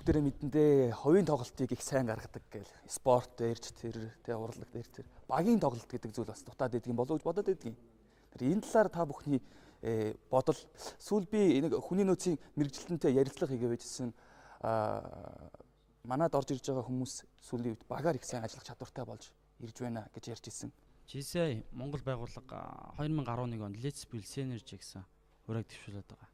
бүгдээрээ мэдэндээ ховийн тоглолтыг их сайн гаргадаг гэл. Спорт дээрч тэр урлаг дээр тэр багийн тоглолт гэдэг зүйл бас дутаад байдаг юм болов уу гэж бодоод байдаг юм. Тэр энэ талаар та бүхний бодол сүүл би нэг хүний нөөцийн мэрэгжилтэнтэй ярилцлага хийгээ байжсэн манад орж ирж байгаа хүмүүс сүүлийн үед багаар их сайн ажиллах чадвартай болж ирж байна гэж ярьж ирсэн. GSI Монгол байгууллага 2011 онд Let's Build Synergy гэсэн ураг дэвшүүлээд байгаа.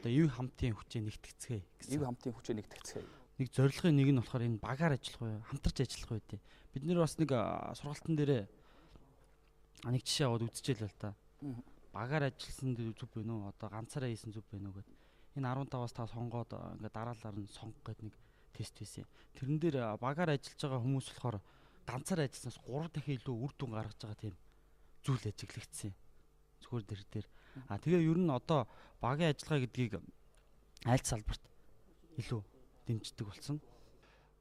Одоо ив хамтын хүчээ нэгтгэцгээе гэсэн. Ив хамтын хүчээ нэгтгэцгээе. Нэг зорилгын нэг нь болохоор энэ багаар ажиллах уу, хамтарч ажиллах уу гэдэг. Бид нэр бас нэг сургалтын дээрээ нэг жишээ аваад үзчихэл л та. Багаар ажилласан зүг бэ нөө одоо ганцаараа хийсэн зүг бэ нөө гэд. Энэ 15-аас та сонгоод ингээд дараалалаар нь сонгох гэдэг нэг тест байсан. Тэрэн дээр багаар ажиллаж байгаа хүмүүс болохоор ганцаараа ажилласнаас 3 дахин илүү үр дүн гаргаж байгаа тийм зүйл ажиглагдсан. Зүгээр дээр. Тэгээ ер нь одоо багийн ажиллагаа гэдгийг аль салбарт илүү дэмждэг болсон.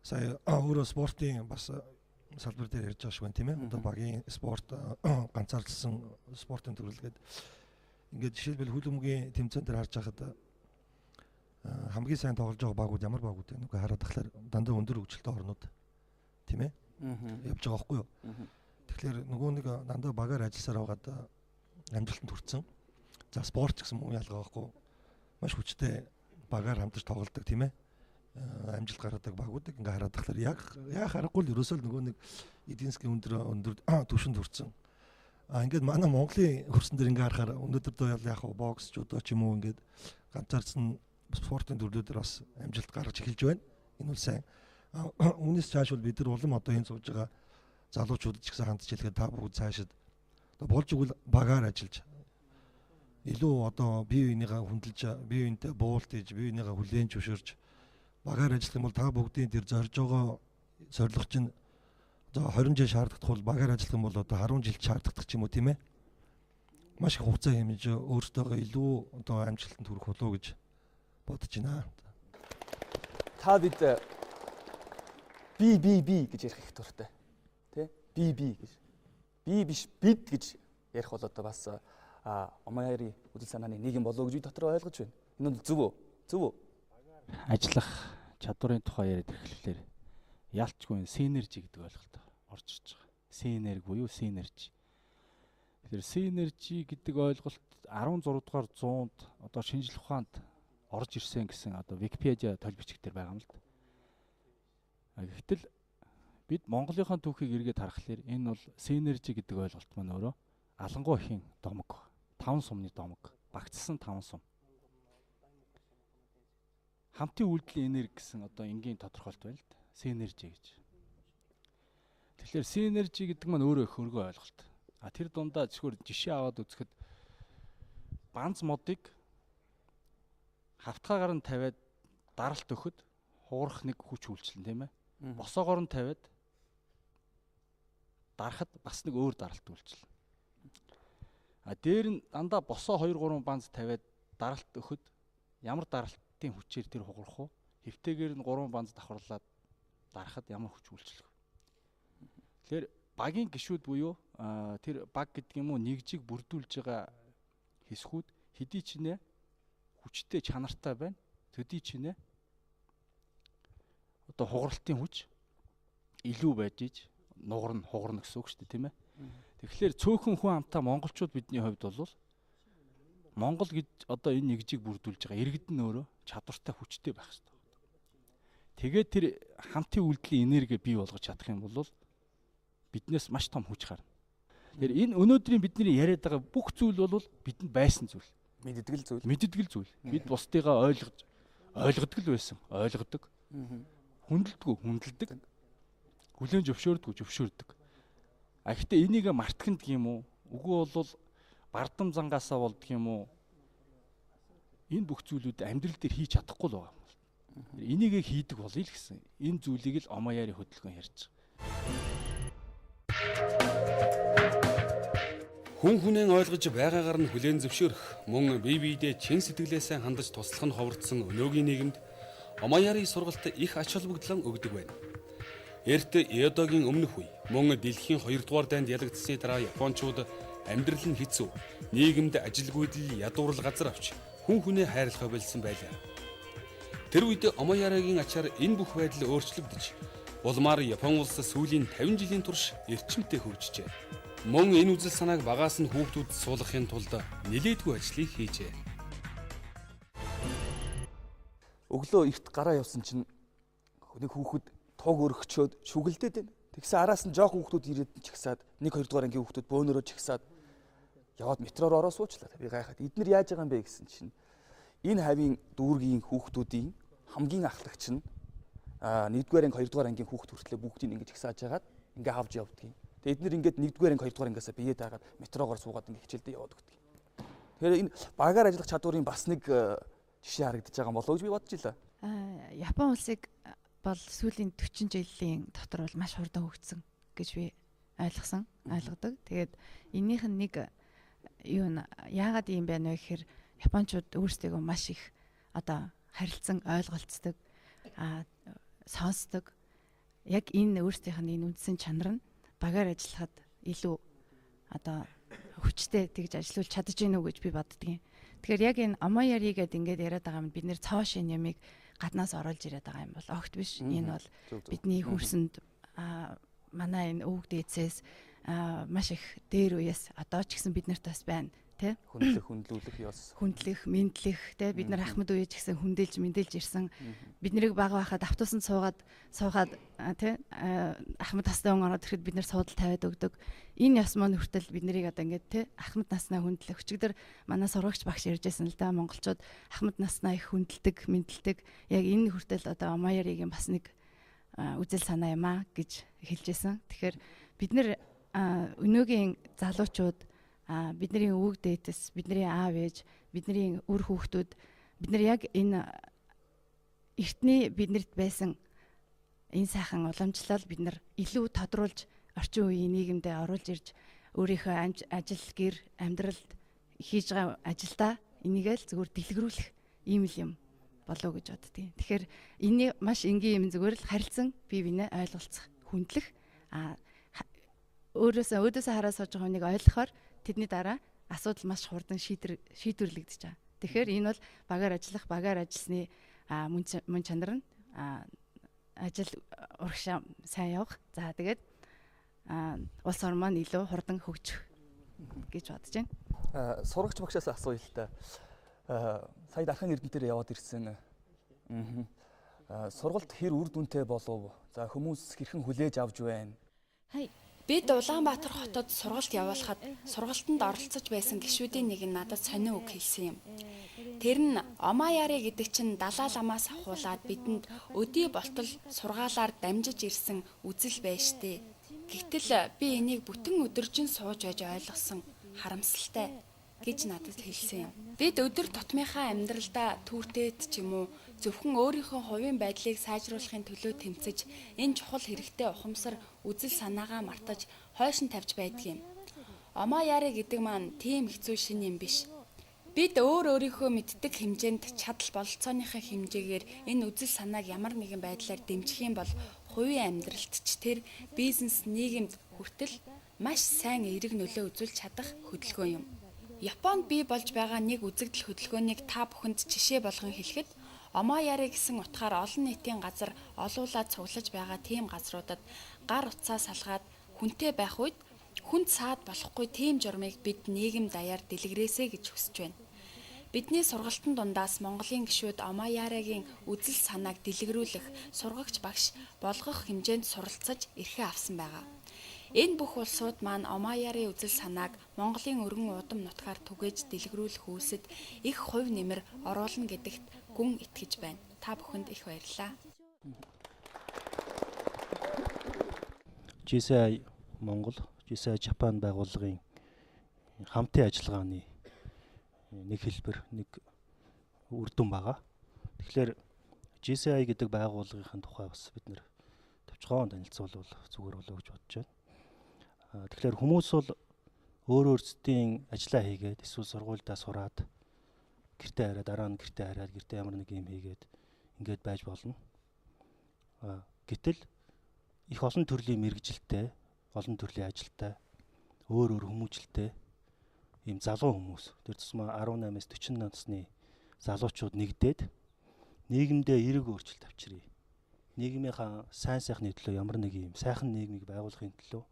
Сая өөрөө спортын бас салбар дээр ярьж байгаа шиг байна тийм ээ. Одоо багийн спорт ганцаардсан спортын төрөлгээд ингээд жишээлбэл хөлбөмбөгийн тэмцээн дээр харж байхад хамгийн сайн тоглож байгаа багууд ямар багууд вэ? Нүгэ хараад тахлаар дандаа өндөр хөгжилтэй орнууд тийм ээ. Явж байгаа байхгүй юу? Тэгэхээр нөгөө нэг дандаа багаар ажилласаар байгаад амжилтанд хүрсэн. За спорт гэсэн муу ялгаа байхгүй. Маш хүчтэй багаар хамтарч тоглодог тийм ээ. Амжилт гаргадаг багуудыг ингээ хараад тахлаар яг харахгүй л ерөөсөө нөгөө нэг эдийн засгийн өндөр түвшинд хүрсэн. Ингээд манай Монголын хөрсөн дээр ингээ харахаар өнөөдөр доо яг бокс, жудо ч юм уу ингээд ганцаарсан спортын төрлүүдээр бас амжилт гаргаж эхэлж байна. Энэ бол сайн. Үүнээс цаашвал бид нар улам одоо энэ сууж байгаа залуучууд ч гэсэн хандж хэлгээд та бүгд цаашид болж игэл багаар ажиллаж илүү одоо бие биенийгээ хүндэлж, бие биентэй буулт хийж, бие биенийгээ хүлээн зөвшөөрж багаар ажиллах юм бол та бүгдийн тэр зорж байгаа зорилго чинь одоо 20 жил шаарддаг бол багаар ажиллах юм бол одоо 10 жил шаарддаг ч юм уу тийм ээ. Маш их хугацаа хэмжиж өөртөөгөө илүү одоо амжилтанд хүрэх болов уу гэж бодож байна. Та бид би гэж ярих их дуртай. Тэ? Би гэж. Би биш бид гэж ярих бол одоо бас Омаяри үзэл санааны нэг юм болоо гэж би дотор ойлгож байна. Энэ бол зөв үү? Зөв үү? Ажиллах чадварын тухай яриад ирэхлээр ялчгүй синержи гэдэг ойлголт орж ирж байгаа. Синерги буюу синержи. Тэгэхээр синержи гэдэг ойлголт 16 дугаар 100-д одоо шинжлэх ухаанд орж ирсэн гэсэн одоо Википедиа толбичгтэр байгаа юм л да. Гэвтэл бид Монголынхаа түүхийг эргээд харахаар энэ бол синержи гэдэг ойлголт маань өөрөө алангуй ихийн домог, 5 сумны домог, багцсан 5 сум. Хамтын үйлдэлийн энерги гэсэн одоо энгийн тодорхойлт байна л да. Синержи гэж. Тэгэхээр синержи гэдэг маань өөрөө их өргөө ойлголт. Тэр дундаа зөвхөн жишээ аваад үзэхэд банз модыг хавтгаагаар нь тавиад даралт өгөхөд хуурах нэг хүч үйлчлэн тийм ээ. Босоогоор нь тавиад дарахад бас нэг өөр даралт үйлчлэн. Дээр нь дандаа босоо 2 3 банз тавиад даралт өгөхөд ямар даралтын хүчээр тэр хугарах уу? Хэвтэйгээр нь 3 банз давхарлаад дарахад ямар хүч үйлчлэх вэ? Тэгэхээр багийн гишүүд буюу тэр баг гэдэг юм уу нэгжийг бүрдүүлж байгаа хэсгүүд хэдий ч нэ хүчтэй чанартай байна. Төдий ч нэ одоо хугаралтын хүч илүү байж иж хугарна гэсэн үг шүү дээ тийм ээ. Тэгэхээр цөөхөн хүн амтаа монголчууд бидний хувьд бол Монгол гэж одоо энэ нэгжийг бүрдүүлж байгаа иргэд нь өөрөө чадвартай хүчтэй байх хэрэгтэй. Тэгээд тэр хамтын үйлдэлийн энерги бий болгож чадах юм бол биднээс маш том хүч гарна. Тэгэхээр энэ өнөөдрийн бидний яриад байгаа бүх зүйл бол бидэнд байсан зүйл. Мэддэг зүйл. Бид бусдыгаа ойлгодог л байсан. Ойлгодог. Хүндэлдэг. Хүлээн зөвшөөрдөг. Гэхдээ энийг мартах гэх юм уу? Үгүй бол бардам зангаасаа болдго юм уу? Энэ бүх зүйлүүд амьдрал дээр хийж чадахгүй л байгаа. Энийг хийдэг болъё л гэсэн. Энэ зүйлийг л Омаяри хөдөлгөөн ярьж байгаа. Хүн хүнээ ойлгож байгаагаар нь хүлээн зөвшөөрөх, мөн бие биедээ чин сэтгэлээсээ хандаж туслах нь ховордсон өнөөгийн нийгэмд Омаяри сургалт их ач холбогдол өгдөг байна. Эрт Эдогийн өмнөх үе, мөн дэлхийн 2 дугаар дайнд ялагдсны дараа Япончууд амьдрал нь хэцүү, нийгэмд ажилгүйдэл ядуурл газар авч хүн хүнээ хайрлахаа болсон байлаа. Тэр үед Омаярагийн ачаар энэ бүх байдал өөрчлөгдөж улмаар Япон улс сүүлийн 50 жилийн турш эрчимтэй хөгжижээ. Мөн энэ үзэл санааг багаас нь хүүхдүүдэд суулгахын тулд нэлээдгүй ажлыг хийжээ. Өглөө эрт гараа явсан чинь нэг хүүхэд туг өргөчөөд шүгэлдээд байна. Тэгсэн араас нь жоох хүүхдүүд ирээд чигсаад 1-2 дугаар ангийн хүүхдүүд бөөнөрөө чигсаад яваад метроор ороо суучлаа. Би гайхаад эднэр яаж байгаа юм бэ гэсэн чинь энэ хавийн дүүргийн хүүхдүүдийн хамгийн ахлагч нь 1-р анги 2-р ангийн хүүхд хүртлээ бүгдийг ингэж ихсааж яагаад ингээ авч явдгийг. Тэгээд эднэр ингээд 1-р анги 2-р ангиасаа биеэд дагаад метрогоор суугаад ингээ хичээлдээ яваад өгдөг. Тэгэхээр энэ багаар ажиллах чадварын бас нэг жишээ харагдаж байгаа болов уу гэж би бодож илаа. Япон улсыг бол сүүлийн 40 жилийн дотор бол маш хурдан хөгжсөн гэж би ойлгодог. Тэгээд энийх нь нэг юу яагаад юм бэ нэ гэхээр японочууд өөрсдөө маш их одоо харилцан ойлголцдог, сонсдог. Яг энэ өөрсдийнх нь энэ үндсэн чанар нь багаар ажиллахад илүү одоо хүчтэй тэгж ажиллуулж чадаж гинүү гэж би боддгийн. Тэгэхээр яг энэ Омаяри гэдэг ингээд яриад байгаа юм бид нэр цоо шин ямиг гаднаас оруулж ирээд байгаа юм бол огт биш. Энэ бол бидний хөрсөнд манай энэ өвөг дээдсээс маш их дээр үеэс одоо ч гэсэн бид нарт бас байна тий хөндлөх ёс хөндлөх мэдлэх тий бид нар ахмад үеж гэсэн мэдээлж ирсэн бид нарыг бага байхад автобусанд суугаад тий ахмад настай хүн ороод ирэхэд бид нар суудал тавиад өгдөг энэ ёс маань хүртэл бид нарыг одоо ингээд тий ахмад наснаа хөндлөх өчигдөр манай сургагч багш ярьжсэн л да монголчууд ахмад наснаа их хөндлөдөг мэдлдэг яг энэ хүртэл одоо Омаяригийн бас нэг үзэл санаа юм а гэж хэлжсэн. Тэгэхээр бид нар өнөөгийн залуучууд бидний өвөг дээдэс, бидний аав ээж, бидний үр хүүхдүүд бид нар яг энэ эртний биднэрт байсан энэ сайхан уламжлал бид нар илүү тодруулж орчин үеийн нийгэмдээ оруулж ирж өөрийнхөө ажил гэр амьдралд хийж байгаа ажилдаа энийгээ л зөвхөн дэлгэрүүлэх ийм л юм болов гэж боддгийн. Тэгэхээр энэ маш энгийн юм зүгээр л харилцан бие биенээ ойлголцох, хүндлэх өөдөөсөө хараад сууж байгаа хүнийг ойлгохоор тэдний дараа асуудал маш хурдан шийдвэрлэгдэж байгаа. Тэгэхээр энэ бол багаар ажиллах, багаар ажилласны мөн чанар нь ажил урагшаа сайн явах. За тэгээд улс ор маань илүү хурдан хөгжих гэж бодож байна. Сурагч багшаас асууя л та. Сая Дархан Эрдэнэтээр яваад ирсэн. Сургалт хэр үр дүнтэй болов? За хүмүүс хэрхэн хүлээж авч байна? Бид Улаанбаатар хотод сургалт явуулахад сургалтанд оролцож байсан гишүүдийн нэг нь надад сонио үг хэлсэн юм. Тэр нь Омаяри гэдэг чинь далаа ламаас ахуулаад бидэнд өдий болтол сургаалаар дамжиж ирсэн үзэл байж тээ. Гэтэл би энийг бүтэн өдөржин сууж байж ойлгосон харамсалтай гэж надад хэлсэн юм. Бид өдөр тутмынхаа амьдралдаа түүртэйд ч юм уу зөвхөн өөрийнхөө хувийн байдлыг сайжруулахын төлөө тэмцэж энэ чухал хэрэгтэй ухамсар үзэл санаагаа мартаж хойш нь тавьж байдаг юм. Омаяри гэдэг маань тийм хэцүү шин юм биш. Бид өөрийнхөө мэддэг хэмжээнд чадал бололцооныхаа хэмжээгээр энэ үзэл санааг ямар нэгэн байдлаар дэмжих юм бол хувийн амьдралд ч тэр бизнес нийгэмд хүртэл маш сайн эерэг нөлөө үзүүлж чадах хөдөлгөөн юм. Японд бий болж байгаа нэг үзэгдэл хөдөлгөөнийг та бүхэнд жишээ болгон хэлэхэд Омаяри гэсэн утгаар олон нийтийн газар олуулаад цуглаж байгаа тийм газруудад гар утсаа салгаад хүнтэй байх үед хүнд саад болохгүй тийм журмыг бид нийгэм даяар дэлгэрээсэй гэж хүсэж байна. Бидний сургалтын дундаас Монголын гишүүд Омаяригийн үзэл санааг дэлгэрүүлэх сургагч багш болгох хэмжээнд суралцаж эрхээ авсан байгаа. Энэ бүх улсууд маань Омаяри үзэл санааг Монголын өргөн удам нутгаар түгээж дэлгэрүүлэх үйлсэд их хувь нэмэр оруулна гэдэгт гүн итгэж байна. Та бүхэнд их баярлалаа. GSI Монгол, GSI Japan байгууллагын хамтын ажиллагааны нэг хэлбэр, нэг үр дүн байгаа. Тэгэхээр GSI гэдэг байгууллагын тухай бас бид нэр товчхон танилцуулбал зүгээр болов гэж бодож байна. Тэгэхээр хүмүүс бол өөрсдийн ажлаа хийгээд эсвэл сургуульдаа сураад гэртээ хараад дараа нь гэртээ хараад гэртээ ямар нэг юм хийгээд ингээд байж болно. Гэтэл их олон төрлийн мэргэжилтэй, олон төрлийн ажилтай, өөр хүмүүжлтэй ийм залуу хүмүүс, тэр тусмаа 18-аас 40 насны залуучууд нэгдээд нийгэмдээ эерэг өөрчлөлт авчиръя. Нийгмийнхаа сайн сайхны төлөө ямар нэг юм сайхан нийгмийг байгуулахын төлөө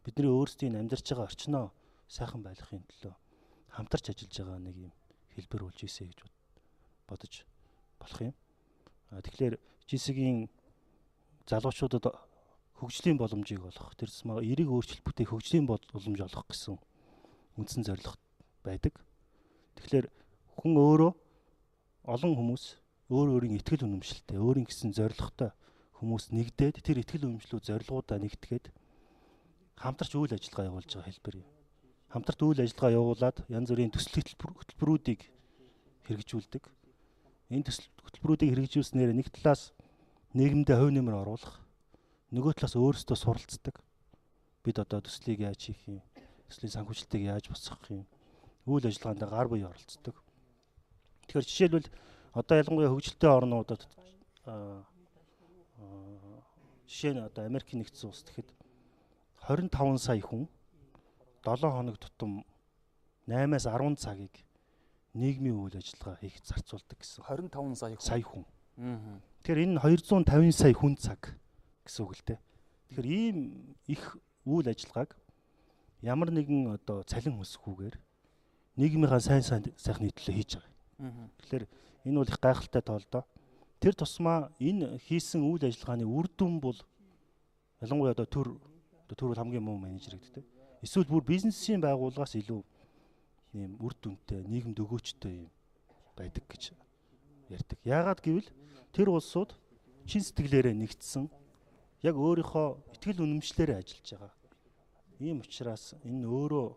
бидний өөрсдийн амьдарч байгаа орчноо сайхан байлгахын төлөө хамтарч ажиллаж байгаа нэг юм хэлбэр болж ийсэ гэж бодож болох юм. Тэгэхээр жисгийн залуучуудад хөгжлийн боломжийг олох, тэр тусмаа эерэг өөрчлөлт бүтээх хөгжлийн боломж олох гэсэн үндсэн зорилго байдаг. Тэгэхээр хүн өөрөө олон хүмүүс өөрийн итгэл үнэмшилтэй, өөрийн гэсэн зорилготой хүмүүс нэгдээд тэр итгэл үнэмшлүүд зорилгоудаа нэгтгээд хамтарч үйл ажиллагаа явуулж байгаа хэлбэр юм. Хамтарч үйл ажиллагаа явуулаад янз бүрийн төсөл хөтөлбөрүүдийг хэрэгжүүлдэг. Энэ төсөл хөтөлбөрүүдийг хэрэгжүүлснээр нэг талаас нийгэмдээ хувь нэмэр оруулах, нөгөө талаас өөрсдөө суралцдаг. Бид одоо төслийг яаж хийх юм, төслийн санхүүжилтийг яаж босгох юм, үйл ажиллагаанд гар буй оролцдог. Тэгэхээр жишээлбэл одоо ялангуяа хөгжилтэй орнуудад жишээ нь одоо Америкийн нэгдсэн улс гэхэд 25 сая хүн 7 хоног тутам 8-аас 10 цагийг нийгмийн үйл ажиллагаа хийхэд зарцуулдаг гэсэн. 25 сая хүн. Тэгэхээр энэ 250 сая хүн цаг гэсэн үг л дээ. Тэгэхээр ийм их үйл ажиллагааг ямар нэгэн одоо цалин хүсэхгүйгээр нийгмийнхаа сайн сайхны төлөө хийж байгаа. Тэгэхээр энэ бол их гайхалтай тоолдоо. Тэр тусмаа энэ хийсэн үйл ажиллагааны үр дүн бол ялангуяа одоо төр бол хамгийн муу менежер гэдэг. Эсвэл бүр бизнесийн байгууллагаас илүү ийм үр дүнтэй, нийгэмд өгөөчтэй юм байдаг гэж ярьдаг. Яагаад гэвэл тэр улсууд чин сэтгэлээрээ нэгдсэн яг өөрийнхөө итгэл үнэмшлээрээ ажиллаж байгаа. Ийм учраас энэ өөрөө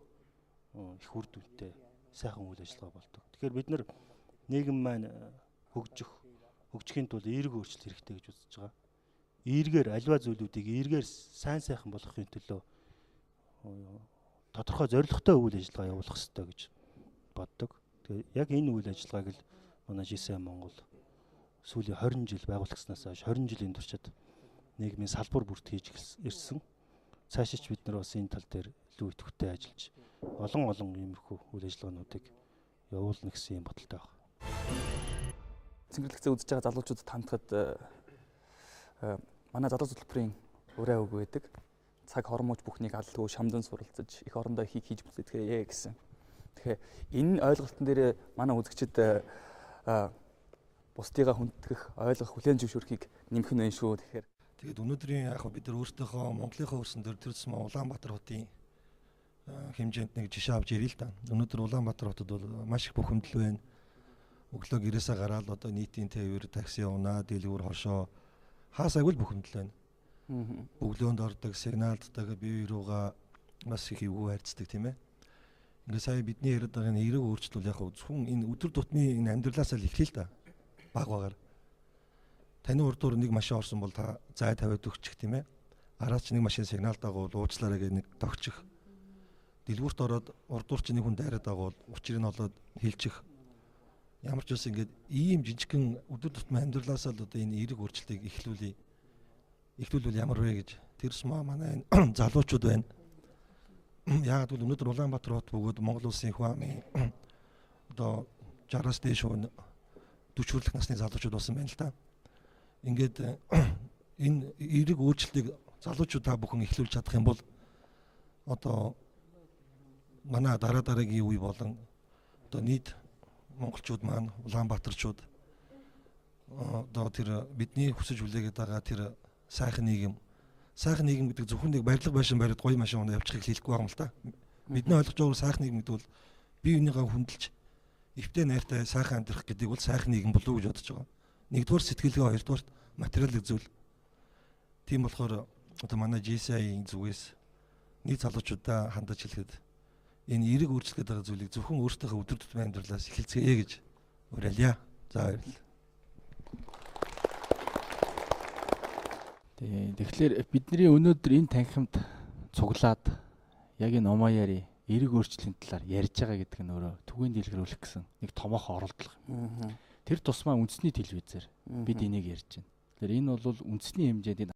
их үр дүнтэй сайхан үйл ажиллагаа болдог. Тэгэхээр бид нар нийгэм маань хөгжихийн тулд эерэг өөрчлөлт хэрэгтэй гэж үзэж байгаа. Эергээр аливаа зүйлүүдийг эергээр сайн сайхан болгохын төлөө тодорхой зорилготой үйл ажиллагаа явуулах хэрэгтэй гэж боддог. Тэгээ яг энэ үйл ажиллагааг л манай GSI Монгол сүүлийн 20 жил байгуулагдсанаас хойш 20 жилийн туршид нийгмийн салбар бүрт хийж ирсэн. Цаашаа ч бид нар бас энэ тал дээр илүү идэвхтэй ажиллаж олон иймэрхүү үйл ажиллагаануудыг явуулна гэсэн юм бодолтой байна. Цэнгэрлэгцээ үзэж байгаа залуучуудад хандхад манай залуу хөтөлбөрийн өрөө үг байдаг. Цаг хормооч бүхнийг алдгүй шамдан суралцаж их орондоо хийж бүтэтгэе гэсэн. Тэгэхээр энэ ойлголтын дээр манай үзэгчид бусдыгаа хүндэтгэх, ойлгох, хүлээн зөвшөөрөхийг нэмэх нь шүү. Тэгэхээр тэгээд өнөөдрийн яг бид нар өөрсдийнхөө Монголынхаа өрсөн дээр тэр тусмаа Улаанбаатар хотын хэмжээнд нэг жишээ авч ирээ л да. Өнөөдөр Улаанбаатар хотод бол маш их бухимдал байна. Өглөө гэрээсээ гараад одоо нийтийн тээвэр, такси унаа, дэлгүүр хошоо хаасайг л бухимдал байна. Өглөөнд ордог, сигналддаг, бие биеруугаа маш их эвгүй харьцдаг тийм ээ. Ингээ сая бидний яриад байгаа энэ эерэг өөрчлөл яг зөвхөн энэ өдөр тутмын энэ амьдралаасаа л эхлэе л да. Баг багаар. Таны урд дуур нэг машин орсон бол та зай тавиад өгчих тийм ээ. Араас ч нэг машин сигнал дагуул уучлаарай гэх нэг тогчих. Дэлгүүрт ороод урд дуур ч нэг хүн дайраад дагуул учрыг нь олоод хилчих. Ямар ч үс ингээд ийм жижигхэн өдөр тутмын амьдралаасаа л одоо энэ эерэг өөрчлөлтийг эхлүүлвэл ямар вэ гэж тэрс манай залуучууд байна. Яг л өнөөдөр Улаанбаатар хот бөгөөд Монгол улсын их хуамын одоо 60-аас дээш 40 хүртэлх насны залуучууд болсон байна л да. Ингээд энэ эерэг өөрчлөлтийг залуучууд та бүхэн эхлүүлж чадах юм бол одоо манай дараагийн үе болон одоо нийт монголчууд маань Улаанбаатарчууд одоо тэр бидний хүсэж хүлээгээд байгаа тэр сайхан нийгэм гэдэг зөвхөн нэг барилга байшин бариад гоё машин унаа явчихыг хэлэхгүй байгаа юм л да. Бидний ойлгож байгаа сайхан нийгэм гэдэг бол бие биенийгаа хүндэлж эвтэй найртай сайхан амьдрах гэдэг бол сайхан нийгэм болов уу гэж бодож байгаа. Нэгдүгээр сэтгэлгээ, хоёрдугаар материалын зүйл. Тийм болохоор одоо манай GSI-ийн зүгээс нийт залуучуудаа хандаж хэлэхэд энэ эерэг өөрчлөлт гэдэг зүйлийг зөвхөн өөртөөхөө өдөр тутмын амьдралаас эхэлцгээе гэж уриалъя. За баярлалаа. Тэгэхээр бидний өнөөдөр энэ танхимд цуглаад яг энэ Омаяри эерэг өөрчлөлийн талаар ярьж байгаа гэдэг нь өөрөө түгээн дэлгэрүүлэх гэсэн нэг томоохон оролдлого юм. Тэр тусмаа үндэсний телевизээр бид энийг ярьж байна. Тэгэхээр энэ бол үндэсний хэмжээнд